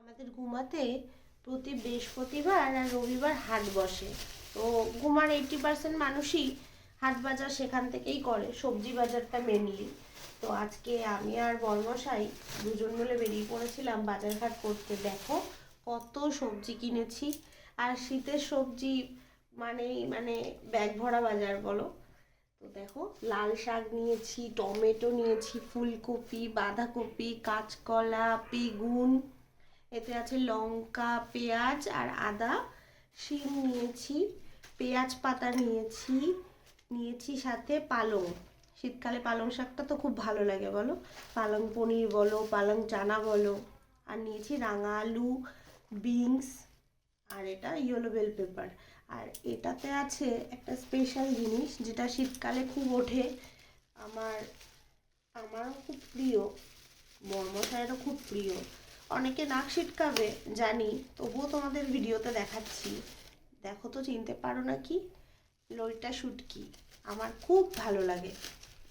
আমাদের গুমাতে প্রতি বৃহস্পতিবার আর রবিবার হাট বসে। তো গুমার 80% মানুষই হাট বাজার সেখান থেকেই করে, সবজি বাজারটা মেনলি। তো আজকে আমি আর বর্মশাই দুজন মিলে বেরিয়ে পড়েছিলাম বাজারঘাট করতে। দেখো কত সবজি কিনেছি, আর শীতের সবজি মানে ব্যাগ ভরা বাজার বলো। তো দেখো লাল শাক নিয়েছি, টমেটো নিয়েছি, ফুলকপি, বাঁধাকপি, কাঁচকলা, বেগুন, এতে আছে লঙ্কা, পেঁয়াজ আর আদা, শিম নিয়েছি, পেঁয়াজ পাতা নিয়েছি, নিয়েছি সাথে পালং। শীতকালে পালং শাকটা তো খুব ভালো লাগে বলো, পালং পনির বলো, পালং চানা বলো। আর নিয়েছি রাঙা আলু, বিনস, আর এটা ইয়েলো বেল পেপার। আর এটাতে আছে একটা স্পেশাল জিনিস যেটা শীতকালে খুব ওঠে, আমার আমারও খুব প্রিয়, বর্মশাইয়েরও খুব প্রিয়। অনেকে নাক ছিটকাবে জানি, তবুও তোমাদের ভিডিওতে দেখাচ্ছি। দেখো তো চিনতে পারো নাকি? লইটা শুটকি আমার খুব ভালো লাগে।